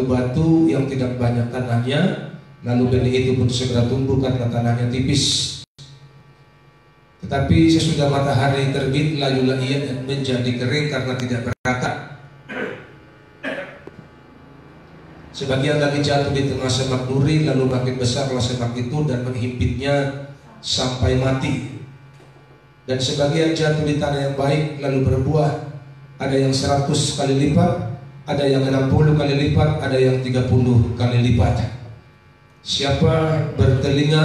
batu yang tidak banyak tanahnya, lalu benih itu pun segera tumbuh karena tanahnya tipis. Tetapi sesudah matahari terbit, layulah ia menjadi kering karena tidak berakar. Sebagian lagi jatuh di tengah semak duri, lalu makin besarlah semak itu dan menghimpitnya sampai mati. Dan sebagian jatuh di tanah yang baik, lalu berbuah. Ada yang 100 kali lipat, ada yang 60 kali lipat, ada yang 30 kali lipat. Siapa bertelinga,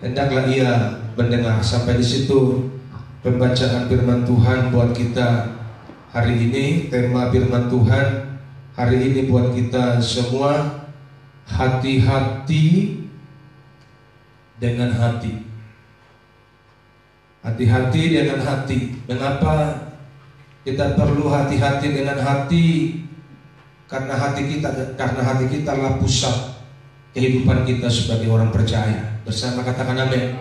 hendaklah ia mendengar. Sampai di situ pembacaan firman Tuhan buat kita hari ini. Tema firman Tuhan hari ini buat kita semua, hati-hati dengan hati. Hati-hati dengan hati. Mengapa kita perlu hati-hati dengan hati? Karena hati kita adalah pusat kehidupan kita sebagai orang percaya. Bersama katakan amin.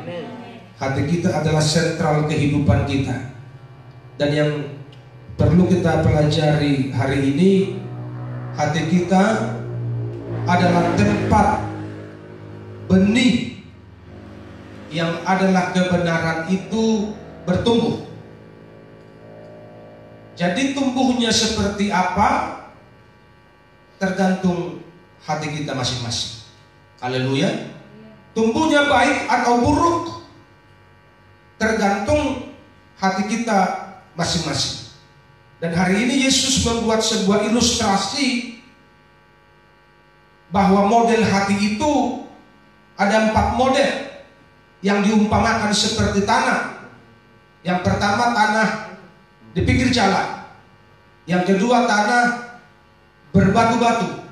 Hati kita adalah sentral kehidupan kita. Dan yang perlu kita pelajari hari ini, hati kita adalah tempat benih yang adalah kebenaran itu bertumbuh. Jadi tumbuhnya seperti apa tergantung hati kita masing-masing. Haleluya. Tumbuhnya baik atau buruk tergantung hati kita masing-masing. Dan hari ini Yesus membuat sebuah ilustrasi bahwa model hati itu ada 4 model yang diumpamakan seperti tanah. Yang pertama tanah di pinggir jalan. Yang kedua tanah berbatu-batu.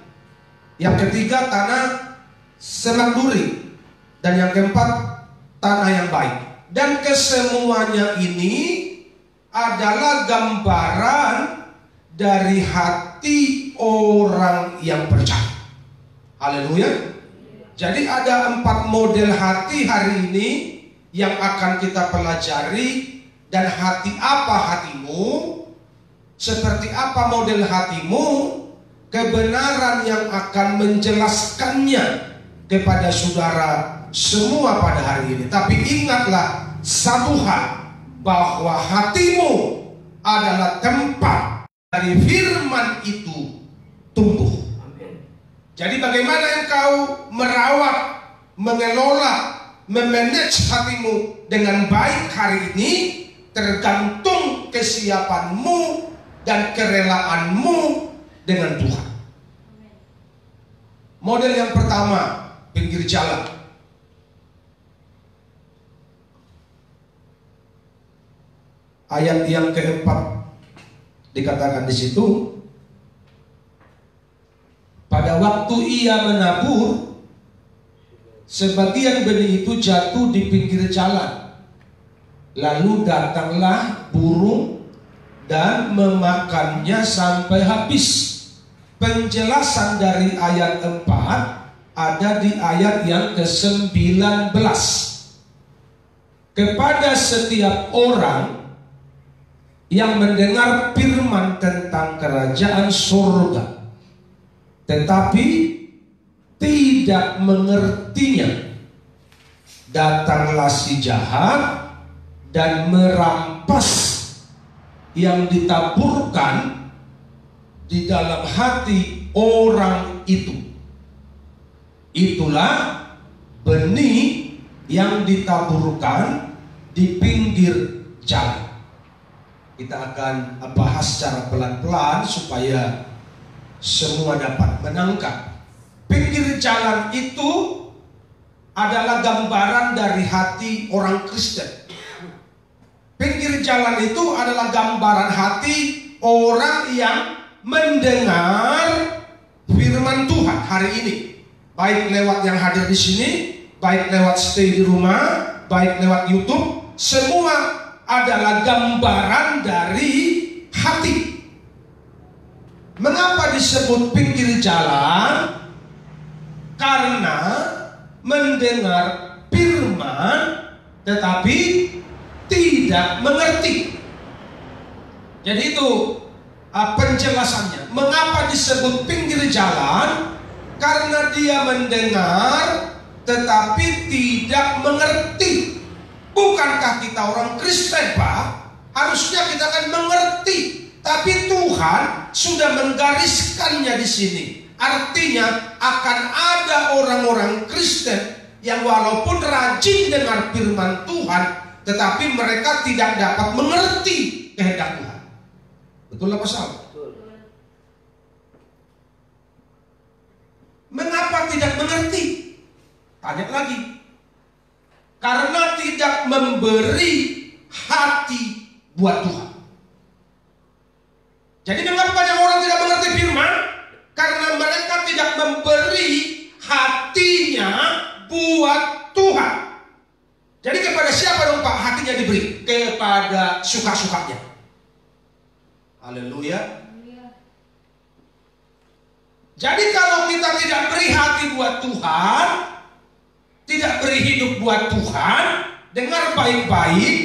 Yang ketiga tanah semak duri. Dan yang keempat tanah yang baik. Dan kesemuanya ini adalah gambaran dari hati orang yang percaya. Haleluya. Jadi ada 4 model hati hari ini yang akan kita pelajari. Dan hati apa hatimu? Seperti apa model hatimu? Kebenaran yang akan menjelaskannya kepada saudara semua pada hari ini. Tapi ingatlah satu hal, bahwa hatimu adalah tempat dari firman itu tumbuh. Jadi bagaimana engkau merawat, mengelola, memanage hatimu dengan baik hari ini tergantung kesiapanmu dan kerelaanmu dengan Tuhan. Model yang pertama, pinggir jalan. Ayat yang keempat dikatakan di situ, pada waktu ia menabur, sebagian benih itu jatuh di pinggir jalan. Lalu datanglah burung dan memakannya sampai habis. Penjelasan dari ayat 4 ada di ayat yang ke-19. Kepada setiap orang yang mendengar firman tentang kerajaan surga, tetapi tidak mengertinya, datanglah si jahat dan merampas yang ditaburkan di dalam hati orang itu. Itulah benih yang ditaburkan di pinggir jalan. Kita akan bahas secara pelan-pelan supaya semua dapat menangkap. Pinggir jalan itu adalah gambaran dari hati orang Kristen. Pinggir jalan itu adalah gambaran hati orang yang mendengar firman Tuhan hari ini. Baik lewat yang hadir di sini, baik lewat stay di rumah, baik lewat YouTube, semua adalah gambaran dari hati. Mengapa disebut pinggir jalan? Karena mendengar firman tetapi tidak mengerti. Jadi itu penjelasannya. Mengapa disebut pinggir jalan? Karena dia mendengar tetapi tidak mengerti. Bukankah kita orang Kristen, Pak? Harusnya kita akan mengerti. Tapi Tuhan sudah menggariskannya di sini. Artinya akan ada orang-orang Kristen yang walaupun rajin dengar firman Tuhan, tetapi mereka tidak dapat mengerti kehendak Tuhan. Betul apa salah? Mengapa tidak mengerti? Tanya lagi. Karena tidak memberi hati buat Tuhan. Jadi mengapa banyak orang tidak mengerti firman? Karena mereka tidak memberi hatinya buat Tuhan. Jadi kepada siapa dong Pak hatinya diberi? Kepada suka-sukanya. Haleluya. Jadi kalau kita tidak beri hati buat Tuhan, tidak beri hidup buat Tuhan, dengar baik-baik,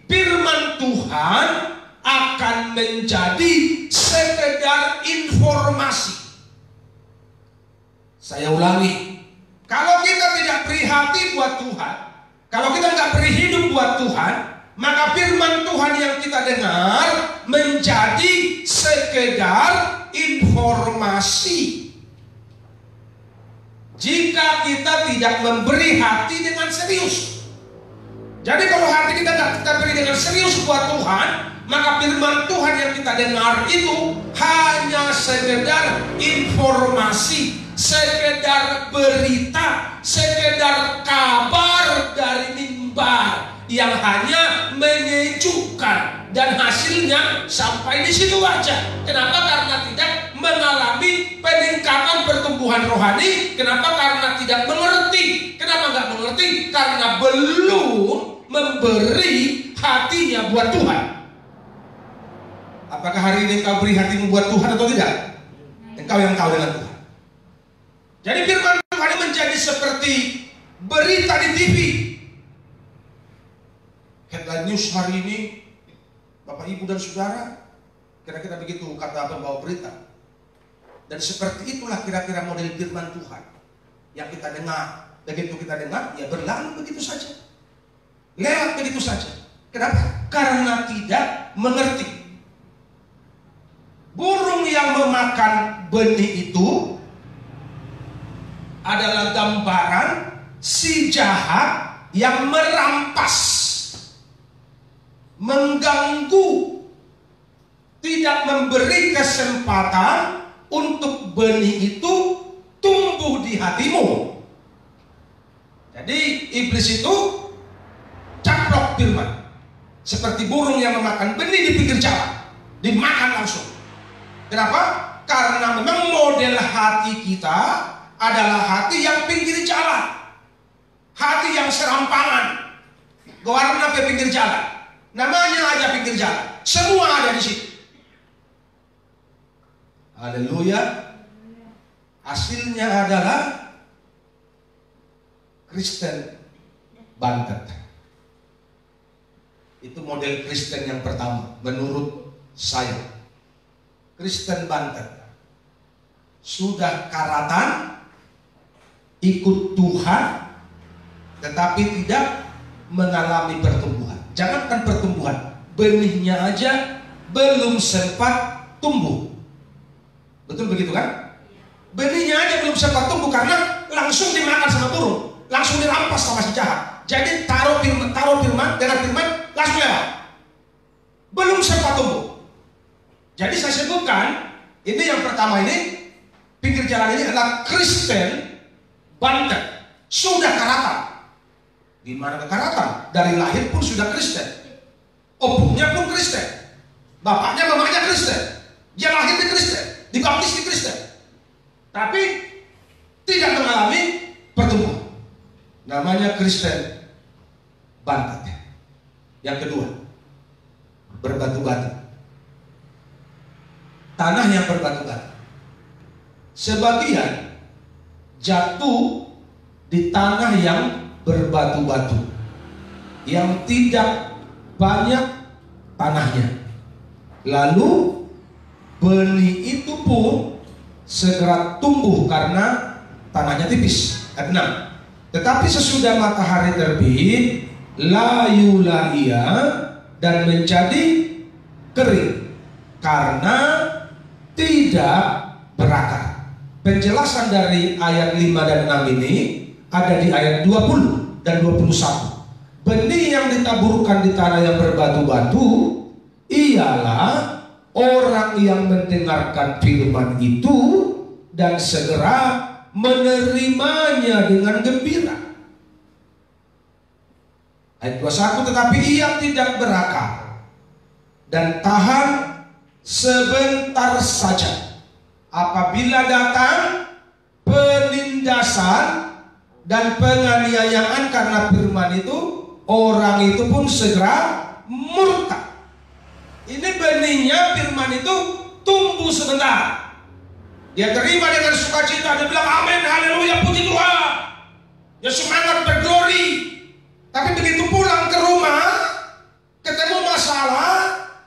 firman Tuhan akan menjadi sekedar informasi. Saya ulangi, kalau kita tidak beri hati buat Tuhan, kalau kita nggak beri hidup buat Tuhan, maka firman Tuhan yang kita dengar menjadi sekedar informasi. Jika kita tidak memberi hati dengan serius. Jadi kalau hati kita tidak kita beri dengan serius buat Tuhan, maka firman Tuhan yang kita dengar itu hanya sekedar informasi, sekedar berita, sekedar kabar dari mimbar yang hanya menyejukkan dan hasilnya sampai di situ aja. Kenapa? Karena tidak mengalami peningkatan pertumbuhan rohani. Kenapa? Karena tidak mengerti. Kenapa nggak mengerti? Karena belum memberi hatinya buat Tuhan. Apakah hari ini engkau beri hatimu buat Tuhan atau tidak? Engkau yang tahu dengan Tuhan. Jadi firman Tuhan menjadi seperti berita di TV. Headline news hari ini, Bapak Ibu dan Saudara, kira-kira begitu kata pembawa berita. Dan seperti itulah kira-kira model firman Tuhan yang kita dengar. Begitu kita dengar, ya berlalu begitu saja, lewat begitu saja. Kenapa? Karena tidak mengerti. Burung yang memakan benih itu adalah gambaran si jahat yang merampas, mengganggu, tidak memberi kesempatan untuk benih itu tumbuh di hatimu. Jadi iblis itu caplok firman, seperti burung yang memakan benih di pinggir jalan, dimakan langsung. Kenapa? Karena memang model hati kita adalah hati yang pinggir jalan, hati yang serampangan, warna ke pinggir jalan, namanya aja pinggir jalan, semua ada di situ. Haleluya. Hasilnya adalah Kristen bantet. Itu model Kristen yang pertama menurut saya. Kristen bantet sudah karatan, ikut Tuhan, tetapi tidak mengalami pertumbuhan. Jangankan pertumbuhan, benihnya aja belum sempat tumbuh. Betul begitu kan? Benihnya aja belum sempat tumbuh karena langsung dimakan sama burung, langsung dirampas sama si jahat. Jadi taruh firman dengan firman langsung lewat, belum sempat tumbuh. Jadi saya sebutkan ini yang pertama ini, pinggir jalan ini adalah Kristen bantet, sudah karatan. Gimana kekaratan? Dari lahir pun sudah Kristen, opungnya pun Kristen, bapaknya mamanya Kristen, dia lahir di Kristen, dibaptis di Kristen, tapi tidak mengalami pertumbuhan. Namanya Kristen bantet. Yang kedua, berbatu-batu. Tanah yang berbatu-batu. Sebagian jatuh di tanah yang berbatu-batu, yang tidak banyak tanahnya. Lalu benih itu pun segera tumbuh karena tanahnya tipis. Ayat 6. Tetapi sesudah matahari terbit, layu ia dan menjadi kering karena tidak berakar. Penjelasan dari ayat 5 dan 6 ini ada di ayat 20 dan 21. Benih yang ditaburkan di tanah yang berbatu-batu ialah orang yang mendengarkan firman itu dan segera menerimanya dengan gembira. Ayat 21, tetapi ia tidak berakar dan tahan sebentar saja. Apabila datang penindasan dan penganiayaan karena firman itu, orang itu pun segera murtad. Ini benihnya firman itu tumbuh sebentar. Dia terima dengan sukacita, dia bilang amin, haleluya, puji Tuhan. Dia semangat berglori. Tapi begitu pulang ke rumah, ketemu masalah,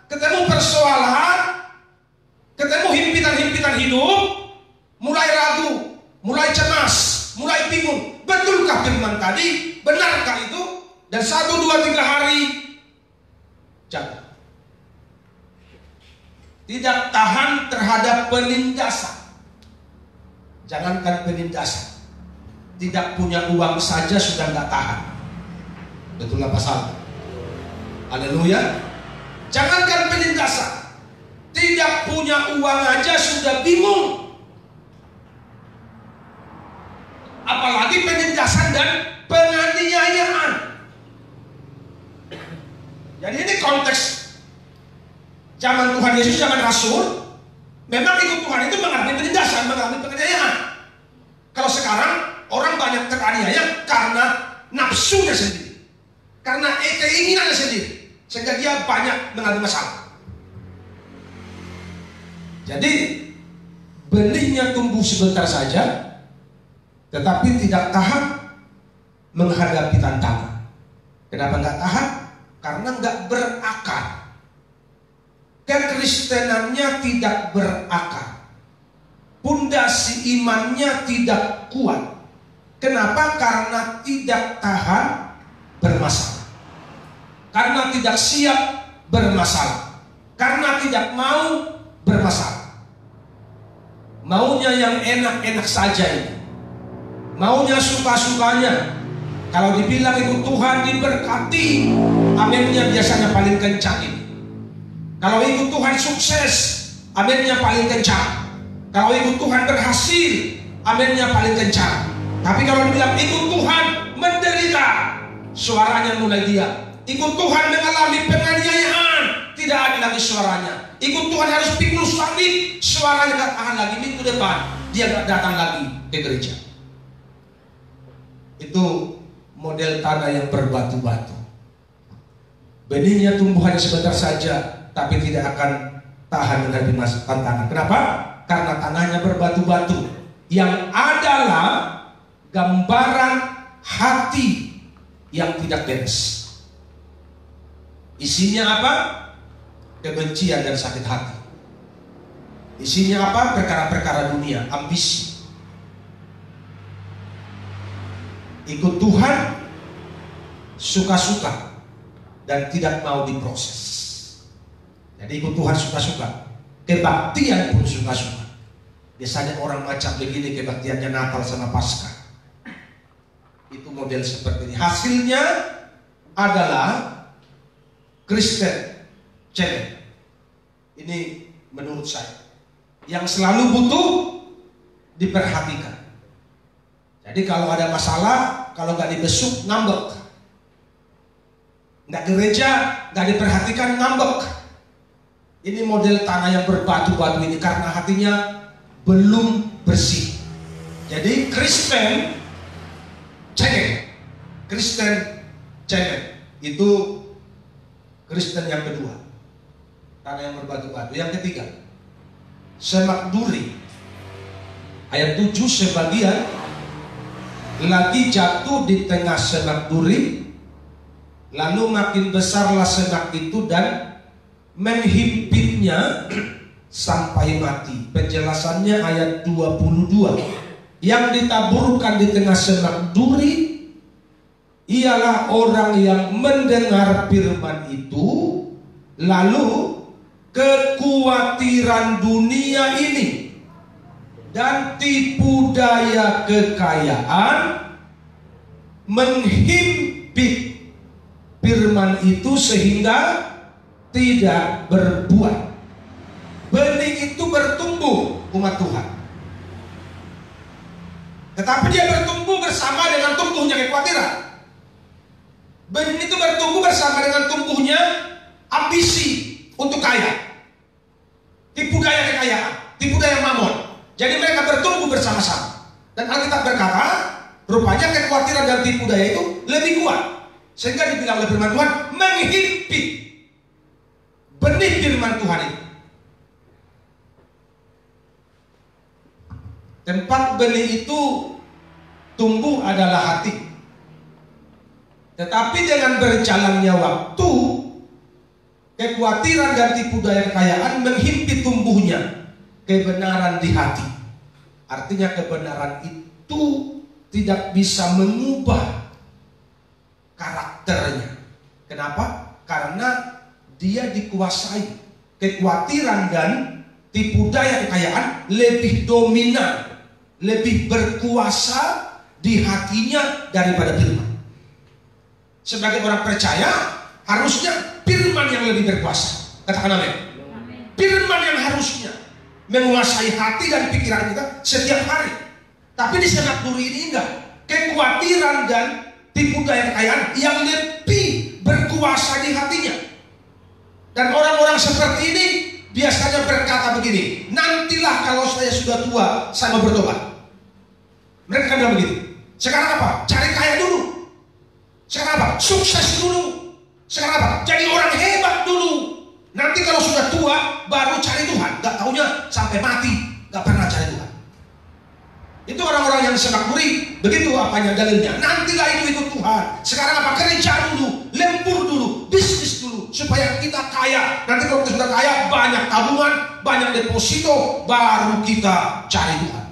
ketemu persoalan, ketemu himpitan-himpitan hidup, mulai ragu, mulai cemas, mulai bingung. Betulkah firman tadi? Benarkah itu? Dan 1, 2, 3 hari jatuh. Tidak tahan terhadap penindasan. Jangankan penindasan, tidak punya uang saja sudah nggak tahan. Betul apa salah? Haleluya. Jangankan penindasan, tidak punya uang aja sudah bingung, apalagi penindasan dan penganiayaan. Jadi ini konteks zaman Tuhan Yesus, zaman Rasul. Memang ikut Tuhan itu mengalami penindasan, mengalami penganiayaan. Kalau sekarang orang banyak teraniaya karena nafsunya sendiri, karena keinginannya sendiri, sehingga dia banyak mengalami masalah. Jadi benihnya tumbuh sebentar saja, tetapi tidak tahan menghadapi tantangan. Kenapa nggak tahan? Karena nggak berakar. Kekristenannya tidak berakar, pondasi imannya tidak kuat. Kenapa? Karena tidak tahan bermasalah, karena tidak siap bermasalah, karena tidak mau bermasalah. Maunya yang enak-enak saja ini, maunya suka-sukanya. Kalau dibilang ikut Tuhan diberkati, aminnya biasanya paling kencang ini. Kalau ikut Tuhan sukses, aminnya paling kencang. Kalau ikut Tuhan berhasil, aminnya paling kencang. Tapi kalau dibilang ikut Tuhan menderita, suaranya mulai diam. Ikut Tuhan mengalami penganiayaan, tidak ada lagi suaranya. Ikut Tuhan harus pikul salib, suaranya gak tahan lagi. Minggu depan dia gak datang lagi ke gereja. Itu model tanah yang berbatu-batu. Benihnya tumbuh hanya sebentar saja, tapi tidak akan tahan menghadapi tantangan. Kenapa? Karena tanahnya berbatu-batu, yang adalah gambaran hati yang tidak beres. Isinya apa? Kebencian dan sakit hati. Isinya apa? Perkara-perkara dunia, ambisi. Ikut Tuhan suka-suka dan tidak mau diproses. Jadi ikut Tuhan suka-suka, kebaktian pun suka-suka. Biasanya orang macam begini kebaktiannya Natal sama Paskah. Itu model seperti ini. Hasilnya adalah Kristen cewek. Ini menurut saya yang selalu butuh diperhatikan. Jadi kalau ada masalah, kalau nggak dibesuk ngambek, nggak gereja, nggak diperhatikan ngambek. Ini model tanah yang berbatu-batu ini karena hatinya belum bersih. Jadi Kristen cengeng, Kristen cengeng itu Kristen yang kedua, tanah yang berbatu-batu. Yang ketiga, semak duri. Ayat 7, sebagian lagi jatuh di tengah semak duri, lalu makin besarlah semak itu dan menghimpitnya sampai mati. Penjelasannya ayat 22. Yang ditaburkan di tengah semak duri ialah orang yang mendengar firman itu, lalu kekhawatiran dunia ini dan tipu daya kekayaan menghimpit firman itu sehingga tidak berbuah. Benih itu bertumbuh, umat Tuhan, tetapi dia bertumbuh bersama dengan tumbuhnya kekhawatiran. Benih itu bertumbuh bersama dengan tumbuhnya ambisi untuk kaya, tipu daya kekayaan, tipu daya mamon. Jadi mereka bertumbuh bersama-sama. Dan Alkitab berkata, rupanya kekhawatiran dan tipu daya itu lebih kuat, sehingga dibilang oleh firman Tuhan menghimpit benih firman Tuhan itu. Tempat benih itu tumbuh adalah hati. Tetapi dengan berjalannya waktu, kekhawatiran dan tipu daya kekayaan menghimpit tumbuhnya kebenaran di hati. Artinya kebenaran itu tidak bisa mengubah karakternya. Kenapa? Karena dia dikuasai. Kekhawatiran dan tipu daya kekayaan lebih dominan, lebih berkuasa di hatinya daripada firman. Sebagai orang percaya, harusnya firman yang lebih berkuasa. Katakan amin. Firman yang harusnya menguasai hati dan pikiran kita setiap hari. Tapi di semak duri ini enggak. Kekhawatiran dan tipu daya kekayaan yang lebih berkuasa di hatinya. Dan orang-orang seperti ini biasanya berkata begini, nantilah kalau saya sudah tua, saya mau bertobat. Mereka kan bilang begitu. Sekarang apa? Cari kaya dulu. Sekarang apa? Sukses dulu. Sekarang apa? Jadi orang hebat dulu. Nanti kalau sudah tua, baru cari Tuhan. Gak taunya sampai mati, gak pernah cari Tuhan. Itu orang-orang yang semak duri. Begitu apanya dalilnya. Nantilah itu ikut Tuhan. Sekarang apa? Kerja dulu, lembur dulu, bisnis dulu, supaya kita kaya. Nanti kalau kita sudah kaya, banyak tabungan, banyak deposito, baru kita cari Tuhan.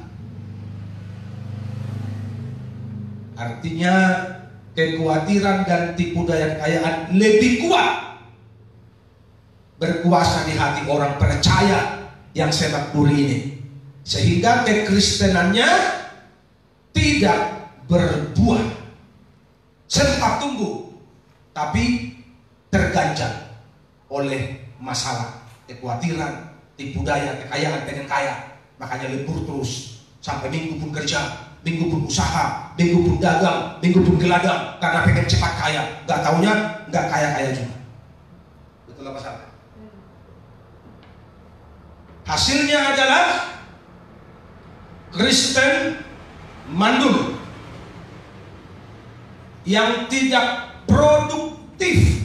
Artinya kekhawatiran dan tipu daya kekayaan lebih kuat berkuasa di hati orang percaya yang semak duri ini, sehingga kekristenannya tidak berbuah, sempat tumbuh, tapi terganjal oleh masalah kekhawatiran, tipu daya kekayaan, pengen kaya, makanya lembur terus sampai minggu pun kerja, minggu pun usaha, minggu pun dagang, minggu pun geladang, karena pengen cepat kaya. Gak taunya gak kaya-kaya juga. Betul apa salah? Hasilnya adalah Kristen mandul yang tidak produktif,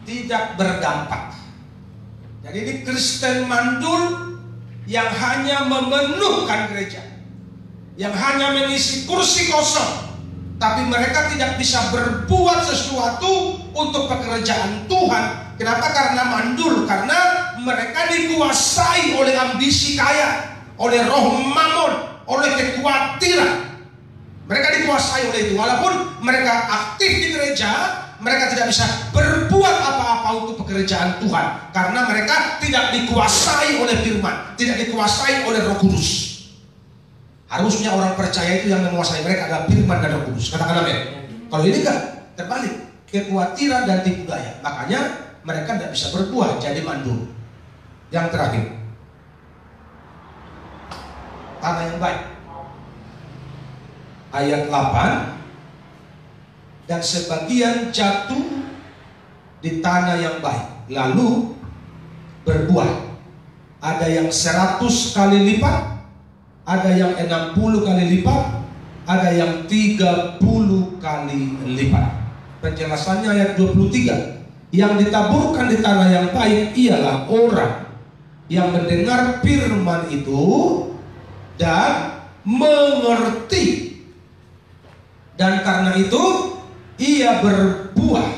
tidak berdampak. Jadi ini Kristen mandul yang hanya memenuhkan gereja, yang hanya mengisi kursi kosong, tapi mereka tidak bisa berbuat sesuatu untuk pekerjaan Tuhan. Kenapa? Karena mandul, karena mereka dikuasai oleh ambisi kaya, oleh roh mamon, oleh kekhawatiran. Mereka dikuasai oleh itu. Walaupun mereka aktif di gereja, mereka tidak bisa berbuat apa-apa untuk pekerjaan Tuhan, karena mereka tidak dikuasai oleh firman, tidak dikuasai oleh Roh Kudus. Harusnya orang percaya itu yang menguasai mereka adalah firman dan Roh Kudus. Katakan amin. Kalau ini enggak, terbalik, kekhawatiran dan tipu daya. Makanya mereka tidak bisa berbuah, jadi mandul. Yang terakhir, tanah yang baik. Ayat 8. Dan sebagian jatuh di tanah yang baik, lalu berbuah. Ada yang 100 kali lipat, ada yang 60 kali lipat, ada yang 30 kali lipat. Penjelasannya ayat 23. Yang ditaburkan di tanah yang baik ialah orang yang mendengar firman itu dan mengerti, dan karena itu ia berbuah.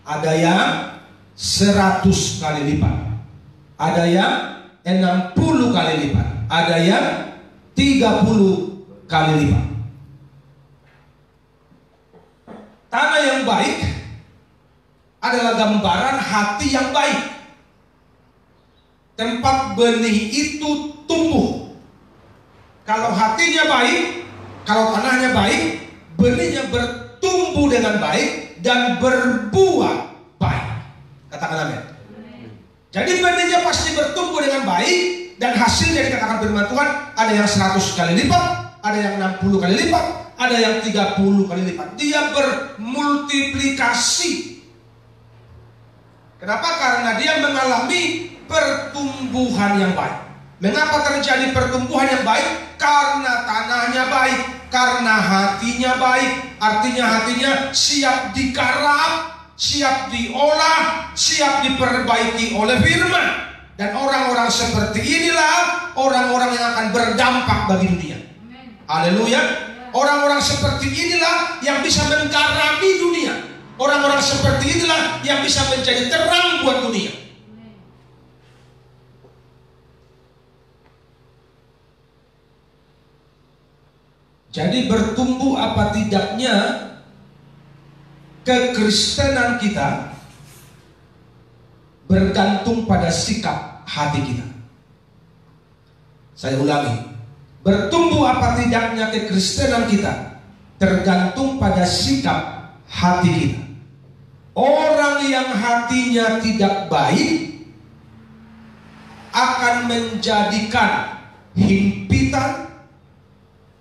Ada yang 100 kali lipat, ada yang 60 kali lipat, ada yang 30 kali lipat. Tanah yang baik adalah gambaran hati yang baik. Tempat benih itu tumbuh. Kalau hatinya baik, kalau tanahnya baik, benihnya bertumbuh dengan baik dan berbuah baik. Katakan amin. Jadi benihnya pasti bertumbuh dengan baik, dan hasilnya dikatakan firman Tuhan, ada yang 100 kali lipat, ada yang 60 kali lipat, ada yang 30 kali lipat. Dia bermultiplikasi. Kenapa? Karena dia mengalami pertumbuhan yang baik. Mengapa terjadi pertumbuhan yang baik? Karena tanahnya baik, karena hatinya baik. Artinya hatinya siap digarap, siap diolah, siap diperbaiki oleh firman. Dan orang-orang seperti inilah orang-orang yang akan berdampak bagi dunia. Haleluya. Orang-orang seperti inilah yang bisa menggarami dunia. Orang-orang seperti inilah yang bisa menjadi terang buat dunia. Jadi bertumbuh apa tidaknya kekristenan kita bergantung pada sikap hati kita. Saya ulangi, bertumbuh apa tidaknya kekristenan kita tergantung pada sikap hati kita. Orang yang hatinya tidak baik akan menjadikan himpitan,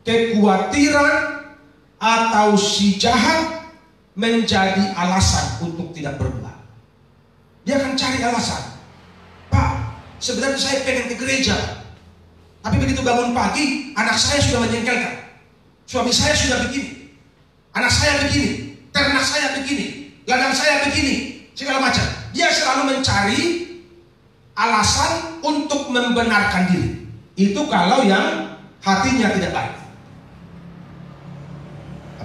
kekhawatiran, atau si jahat menjadi alasan untuk tidak berbuat. Dia akan cari alasan. Pak, sebenarnya saya pengen ke gereja, tapi begitu bangun pagi, anak saya sudah menjengkelkan, suami saya sudah begini, anak saya begini, ternak saya begini, ladang saya begini, segala macam. Dia selalu mencari alasan untuk membenarkan diri. Itu kalau yang hatinya tidak baik.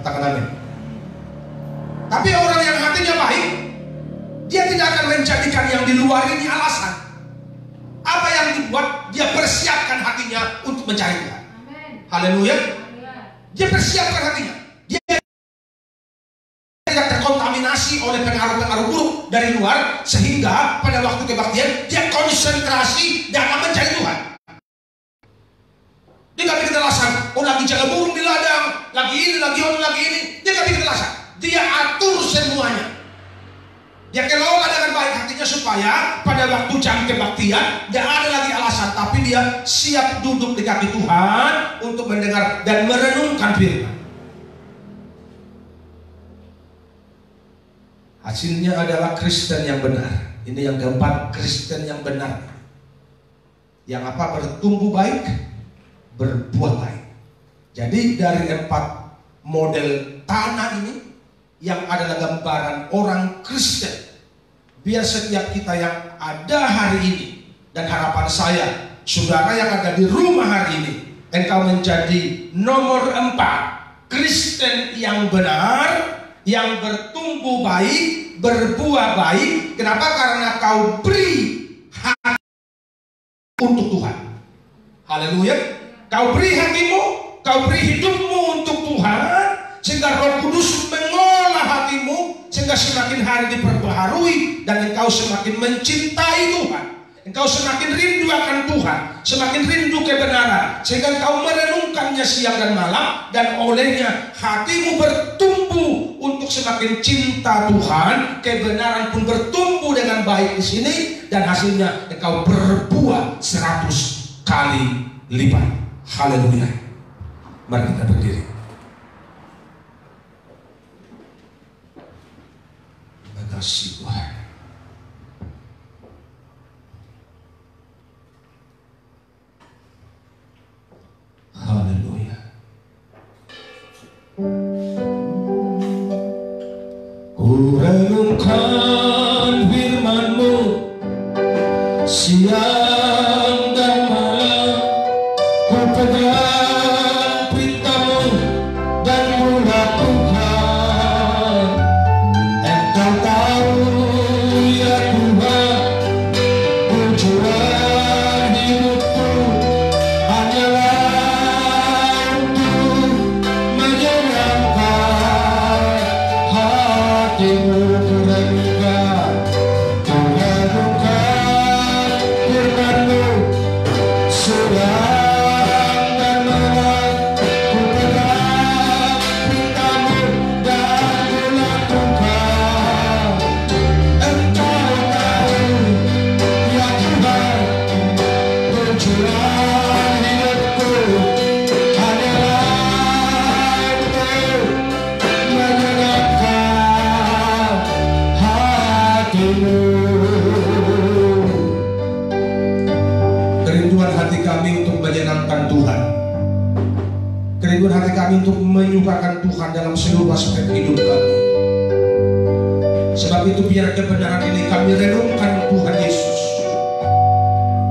Katakan amin. Tapi orang yang hatinya baik, dia tidak akan menjadikan yang di luar ini alasan. Apa yang dibuat, dia persiapkan hatinya untuk mencari Tuhan. Haleluya. Dia persiapkan hatinya. Dia tidak terkontaminasi oleh pengaruh-pengaruh buruk dari luar, sehingga pada waktu kebaktian dia konsentrasi dalam mencari Tuhan. Dia gak bikin alasan, oh lagi jaga burung di ladang, lagi ini, lagi ini. Dia gak bikin alasan. Dia atur semuanya. Dia kelola dengan baik hatinya supaya pada waktu jam kebaktian tidak ada lagi alasan, tapi dia siap duduk di kaki Tuhan untuk mendengar dan merenungkan firman. Hasilnya adalah Kristen yang benar. Ini yang keempat, Kristen yang benar. Yang apa? Bertumbuh baik, berbuat baik. Jadi dari 4 model tanah ini, yang adalah gambaran orang Kristen. Biar setiap kita yang ada hari ini, dan harapan saya, saudara yang ada di rumah hari ini, engkau menjadi nomor 4 Kristen yang benar, yang bertumbuh baik, berbuah baik. Kenapa? Karena kau beri hati untuk Tuhan. Haleluya. Kau beri hatimu, kau beri hidupmu untuk Tuhan, sehingga Roh Kudus mengolah hatimu, sehingga semakin hari diperbaharui, dan engkau semakin mencintai Tuhan. Engkau semakin rindu akan Tuhan, semakin rindu kebenaran, sehingga engkau merenungkannya siang dan malam, dan olehnya hatimu bertumbuh untuk semakin cinta Tuhan. Kebenaran pun bertumbuh dengan baik di sini, dan hasilnya engkau berbuah 100 kali lipat. Haleluya. Mari kita berdiri. Terima kasih Tuhan. Haleluya. Ku renungkan firman-Mu siang dan malam, ku pegang perintah-Mu dan ku lakukan. Engkau tahu Kerinduan hati kami untuk menyukakan Tuhan dalam seluruh aspek hidup kami. Sebab itu biar kebenaran ini kami renungkan Tuhan Yesus,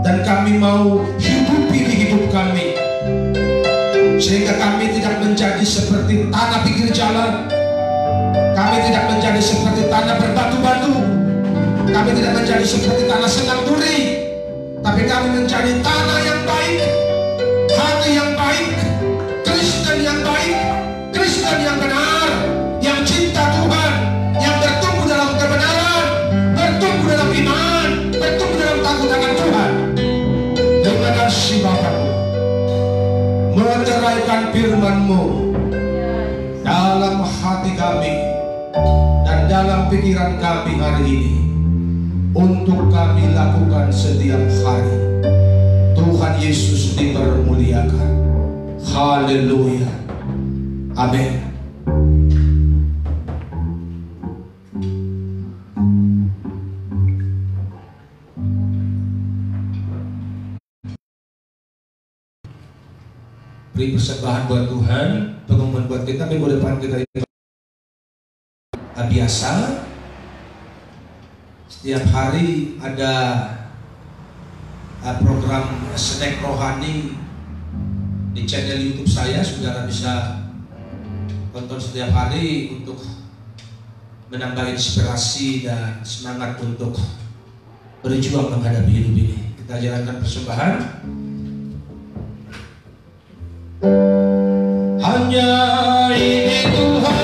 dan kami mau hidupi di hidup kami, sehingga kami tidak menjadi seperti tanah pinggir jalan. Kami tidak menjadi seperti tanah berbatu-batu. Kami tidak menjadi seperti tanah senang duri, tapi kami menjadi tanah yang baik, hati yang baik, Kristen yang baik, Kristen yang benar, yang cinta Tuhan, yang bertumbuh dalam kebenaran, bertumbuh dalam iman, bertumbuh dalam takut akan Tuhan. Terima kasih Bapa, meteraikan firman-Mu dalam hati kami dan dalam pikiran kami hari ini, untuk kami lakukan setiap hari. Tuhan Yesus dipermuliakan. Haleluya. Amin. Beri persembahan buat Tuhan, pengumuman buat kita, minggu depan kita biasa. Setiap hari ada program snack rohani di channel YouTube saya. Saudara bisa tonton setiap hari untuk menambah inspirasi dan semangat untuk berjuang menghadapi hidup ini. Kita jalankan persembahan. Hanya ini Tuhan.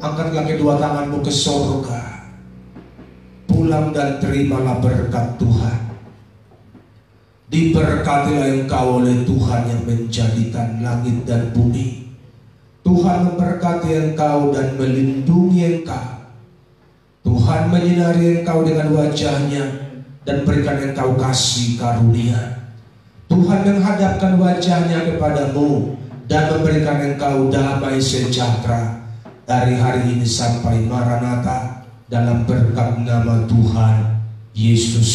Angkatlah kedua tanganmu ke surga, pulang dan terimalah berkat Tuhan. Diberkatilah engkau oleh Tuhan yang menjadikan langit dan bumi. Tuhan memberkati engkau dan melindungi engkau. Tuhan menyinari engkau dengan wajahnya dan berikan engkau kasih karunia. Tuhan menghadapkan wajahnya kepadamu dan memberikan engkau damai sejahtera dari hari ini sampai Maranatha, dalam berkat nama Tuhan Yesus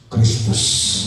Kristus.